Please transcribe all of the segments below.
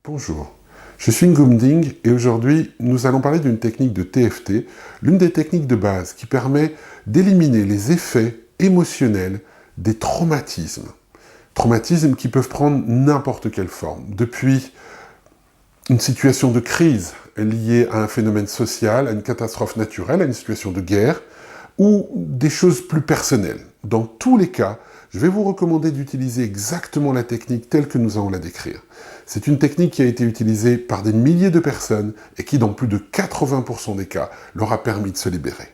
Bonjour, je suis Ngum Ding et aujourd'hui nous allons parler d'une technique de TFT, l'une des techniques de base qui permet d'éliminer les effets émotionnels des traumatismes. Traumatismes qui peuvent prendre n'importe quelle forme, depuis une situation de crise liée à un phénomène social, à une catastrophe naturelle, à une situation de guerre, ou des choses plus personnelles. Dans tous les cas, je vais vous recommander d'utiliser exactement la technique telle que nous allons la décrire. C'est une technique qui a été utilisée par des milliers de personnes et qui, dans plus de 80% des cas, leur a permis de se libérer.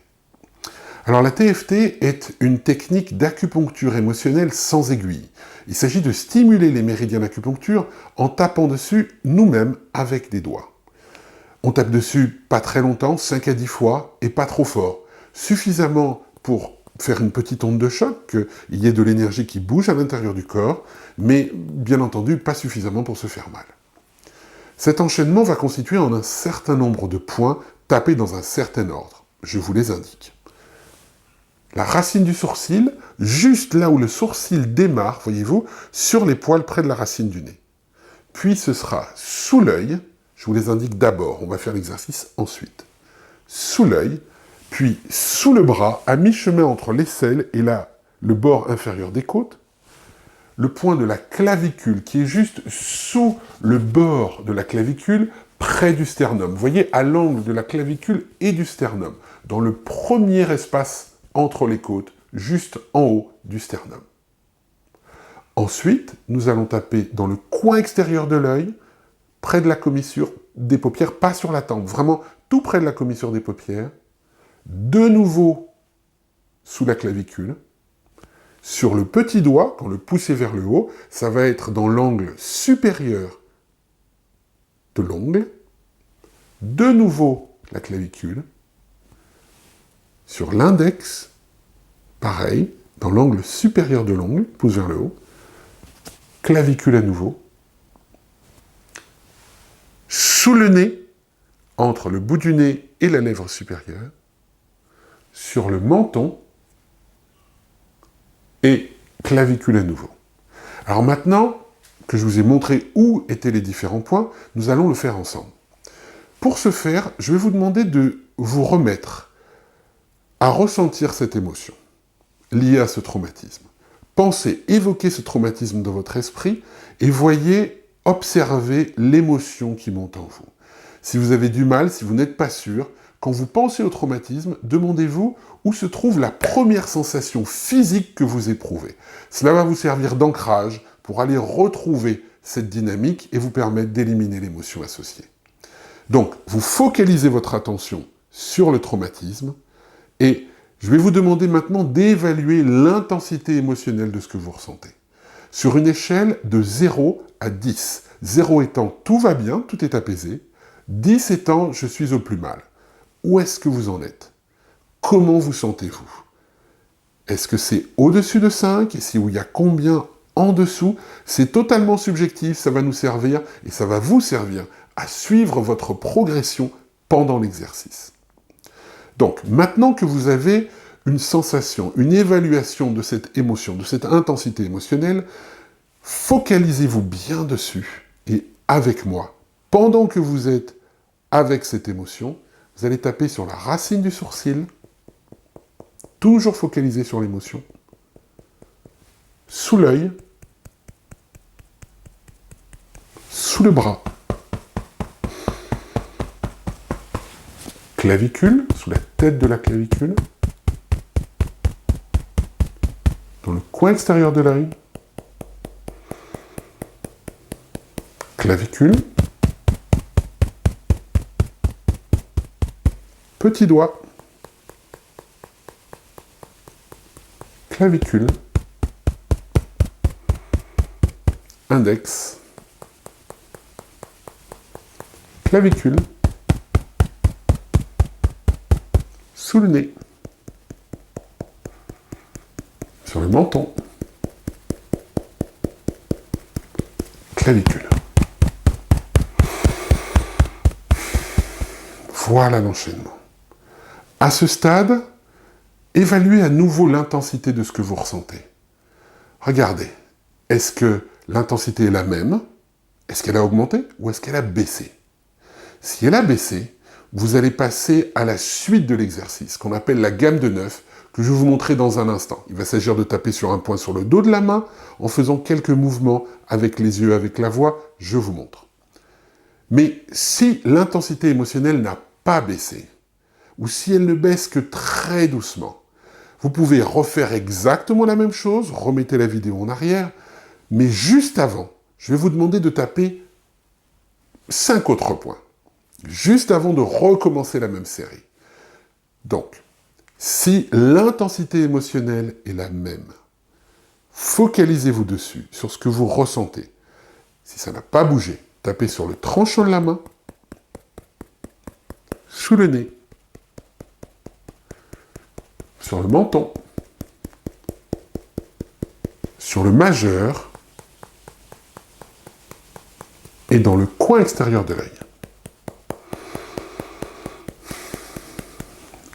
Alors la TFT est une technique d'acupuncture émotionnelle sans aiguille. Il s'agit de stimuler les méridiens d'acupuncture en tapant dessus nous-mêmes avec des doigts. On tape dessus pas très longtemps, 5 à 10 fois, et pas trop fort. Suffisamment pour faire une petite onde de choc, qu'il y ait de l'énergie qui bouge à l'intérieur du corps, mais bien entendu pas suffisamment pour se faire mal. Cet enchaînement va constituer en un certain nombre de points tapés dans un certain ordre. Je vous les indique. La racine du sourcil, juste là où le sourcil démarre, voyez-vous, sur les poils près de la racine du nez. Puis ce sera sous l'œil, je vous les indique d'abord, on va faire l'exercice ensuite. Sous l'œil, puis sous le bras, à mi-chemin entre l'aisselle et le bord inférieur des côtes, le point de la clavicule, qui est juste sous le bord de la clavicule, près du sternum. Vous voyez, à l'angle de la clavicule et du sternum, dans le premier espace entre les côtes, juste en haut du sternum. Ensuite, nous allons taper dans le coin extérieur de l'œil, près de la commissure des paupières, pas sur la tempe, vraiment tout près de la commissure des paupières, de nouveau sous la clavicule, sur le petit doigt, quand le pouce est vers le haut, ça va être dans l'angle supérieur de l'ongle, de nouveau la clavicule, sur l'index, pareil, dans l'angle supérieur de l'ongle, pouce vers le haut, clavicule à nouveau, sous le nez, entre le bout du nez et la lèvre supérieure, sur le menton, et clavicule à nouveau. Alors maintenant que je vous ai montré où étaient les différents points, nous allons le faire ensemble. Pour ce faire, je vais vous demander de vous remettre à ressentir cette émotion liée à ce traumatisme. Pensez, évoquez ce traumatisme dans votre esprit et voyez, observez l'émotion qui monte en vous. Si vous avez du mal, si vous n'êtes pas sûr, quand vous pensez au traumatisme, demandez-vous où se trouve la première sensation physique que vous éprouvez. Cela va vous servir d'ancrage pour aller retrouver cette dynamique et vous permettre d'éliminer l'émotion associée. Donc, vous focalisez votre attention sur le traumatisme et je vais vous demander maintenant d'évaluer l'intensité émotionnelle de ce que vous ressentez. Sur une échelle de 0 à 10, 0 étant tout va bien, tout est apaisé, 10 étant je suis au plus mal. Où est-ce que vous en êtes? Comment vous sentez-vous? Est-ce que c'est au-dessus de 5? Et si oui, il y a combien en dessous? C'est totalement subjectif, ça va nous servir et ça va vous servir à suivre votre progression pendant l'exercice. Donc, maintenant que vous avez une sensation, une évaluation de cette émotion, de cette intensité émotionnelle, focalisez-vous bien dessus et avec moi, pendant que vous êtes avec cette émotion, vous allez taper sur la racine du sourcil, toujours focalisé sur l'émotion, sous l'œil, sous le bras, clavicule, sous la tête de la clavicule, dans le coin extérieur de l'œil, clavicule, petit doigt, clavicule, index, clavicule, sous le nez, sur le menton, clavicule. Voilà l'enchaînement. À ce stade, évaluez à nouveau l'intensité de ce que vous ressentez. Regardez, est-ce que l'intensité est la même Est-ce qu'elle a augmenté ou est-ce qu'elle a baissé? Si elle a baissé, vous allez passer à la suite de l'exercice, qu'on appelle la gamme de 9, que je vais vous montrer dans un instant. Il va s'agir de taper sur un point sur le dos de la main, en faisant quelques mouvements avec les yeux, avec la voix, je vous montre. Mais si l'intensité émotionnelle n'a pas baissé, ou si elle ne baisse que très doucement, vous pouvez refaire exactement la même chose, remettez la vidéo en arrière, mais juste avant, je vais vous demander de taper 5 autres points, juste avant de recommencer la même série. Donc, si l'intensité émotionnelle est la même, focalisez-vous dessus, sur ce que vous ressentez. Si ça n'a pas bougé, tapez sur le tranchant de la main, sous le nez, sur le menton, sur le majeur et dans le coin extérieur de l'œil.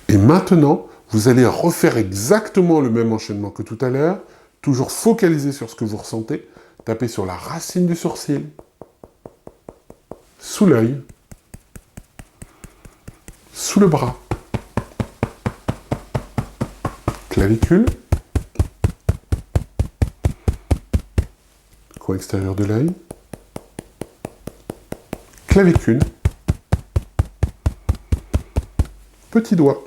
Et maintenant, vous allez refaire exactement le même enchaînement que tout à l'heure, toujours focalisé sur ce que vous ressentez, tapez sur la racine du sourcil, sous l'œil, sous le bras, clavicule, coin extérieur de l'œil, clavicule, petit doigt,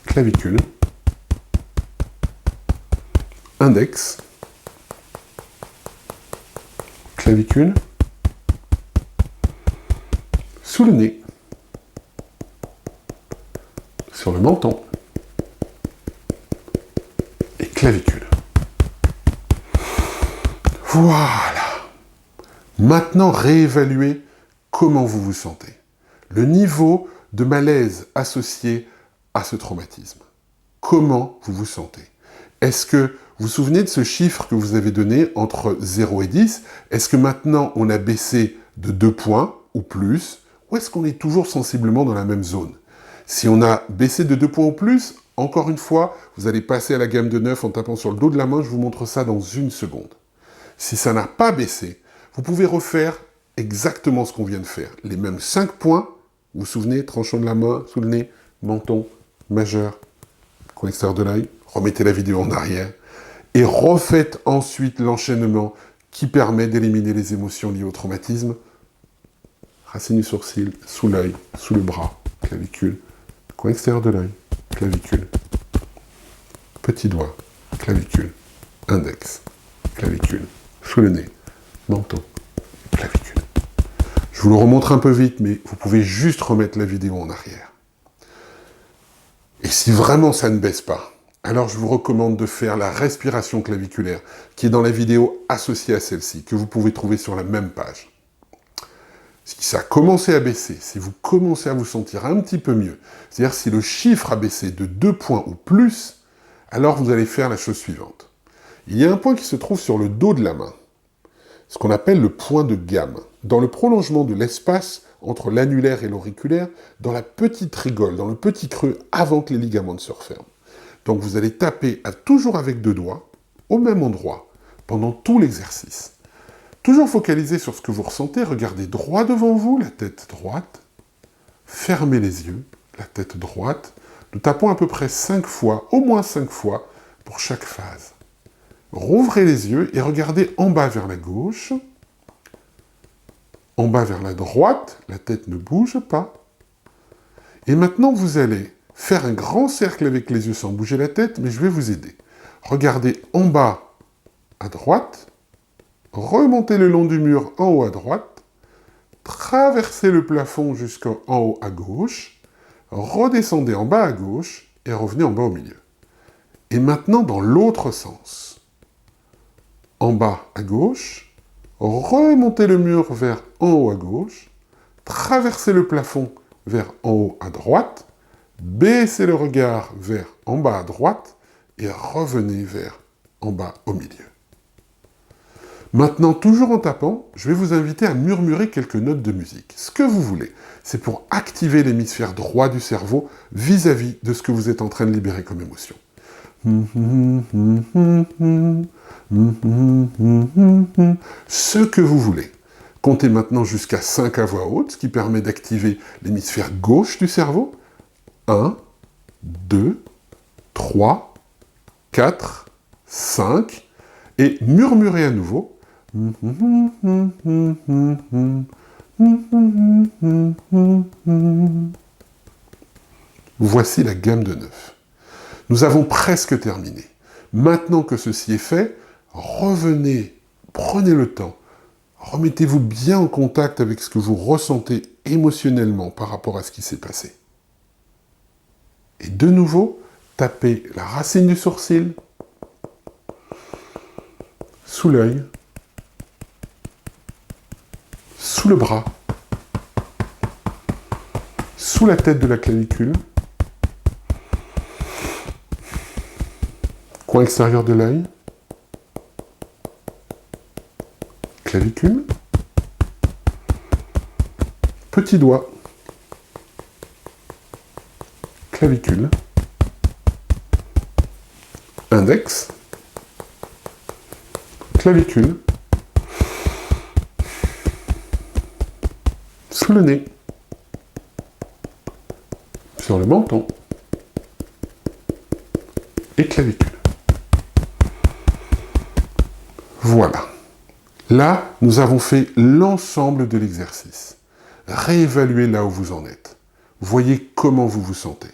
clavicule, index, clavicule, sous le nez, sur le menton et clavicule. Voilà. Maintenant, réévaluez comment vous vous sentez. Le niveau de malaise associé à ce traumatisme. Comment vous vous sentez? Est-ce que vous vous souvenez de ce chiffre que vous avez donné entre 0 et 10? Est-ce que maintenant on a baissé de 2 points ou plus? Ou est-ce qu'on est toujours sensiblement dans la même zone? Si on a baissé de 2 points ou plus, encore une fois, vous allez passer à la gamme de 9 en tapant sur le dos de la main, je vous montre ça dans une seconde. Si ça n'a pas baissé, vous pouvez refaire exactement ce qu'on vient de faire. Les mêmes 5 points, vous vous souvenez, tranchant de la main, sous le nez, menton, majeur, coin extérieur de l'œil, remettez la vidéo en arrière, et refaites ensuite l'enchaînement qui permet d'éliminer les émotions liées au traumatisme. Racine du sourcil, sous l'œil, sous le bras, clavicule, coin extérieur de l'œil, clavicule, petit doigt, clavicule, index, clavicule, sous le nez, menton, clavicule. Je vous le remontre un peu vite, mais vous pouvez juste remettre la vidéo en arrière. Et si vraiment ça ne baisse pas, alors je vous recommande de faire la respiration claviculaire, qui est dans la vidéo associée à celle-ci, que vous pouvez trouver sur la même page. Si ça a commencé à baisser, si vous commencez à vous sentir un petit peu mieux, c'est-à-dire si le chiffre a baissé de 2 points ou plus, alors vous allez faire la chose suivante. Il y a un point qui se trouve sur le dos de la main, ce qu'on appelle le point de gamme, dans le prolongement de l'espace entre l'annulaire et l'auriculaire, dans la petite rigole, dans le petit creux, avant que les ligaments ne se referment. Donc vous allez taper toujours avec 2 doigts, au même endroit, pendant tout l'exercice. Toujours focalisé sur ce que vous ressentez, regardez droit devant vous, la tête droite, fermez les yeux, la tête droite, nous tapons à peu près 5 fois, au moins 5 fois, pour chaque phase. Rouvrez les yeux et regardez en bas vers la gauche, en bas vers la droite, la tête ne bouge pas. Et maintenant, vous allez faire un grand cercle avec les yeux sans bouger la tête, mais je vais vous aider. Regardez en bas à droite, remontez le long du mur en haut à droite, traversez le plafond jusqu'en haut à gauche, redescendez en bas à gauche et revenez en bas au milieu. Et maintenant, dans l'autre sens. En bas à gauche, remontez le mur vers en haut à gauche, traversez le plafond vers en haut à droite, baissez le regard vers en bas à droite et revenez vers en bas au milieu. Maintenant, toujours en tapant, je vais vous inviter à murmurer quelques notes de musique. Ce que vous voulez, c'est pour activer l'hémisphère droit du cerveau vis-à-vis de ce que vous êtes en train de libérer comme émotion. Ce que vous voulez. Comptez maintenant jusqu'à 5 à voix haute, ce qui permet d'activer l'hémisphère gauche du cerveau. 1, 2, 3, 4, 5, et murmurez à nouveau. Voici la gamme de 9. Nous avons presque terminé. Maintenant que ceci est fait, revenez, prenez le temps, remettez-vous bien en contact avec ce que vous ressentez émotionnellement par rapport à ce qui s'est passé. Et de nouveau, tapez la racine du sourcil, sous l'œil, sous le bras, sous la tête de la clavicule, coin extérieur de l'œil, clavicule, petit doigt, clavicule, index, clavicule, sous le nez, sur le menton et clavicule. Voilà. Là, nous avons fait l'ensemble de l'exercice. Réévaluez là où vous en êtes. Voyez comment vous vous sentez.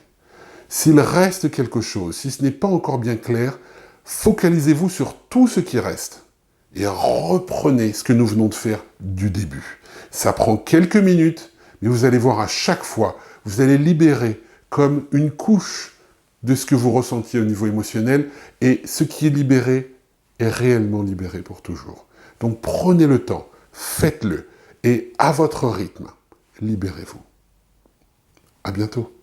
S'il reste quelque chose, si ce n'est pas encore bien clair, focalisez-vous sur tout ce qui reste et reprenez ce que nous venons de faire du début. Ça prend quelques minutes, mais vous allez voir à chaque fois, vous allez libérer comme une couche de ce que vous ressentiez au niveau émotionnel, et ce qui est libéré est réellement libéré pour toujours. Donc prenez le temps, faites-le, et à votre rythme, libérez-vous. À bientôt.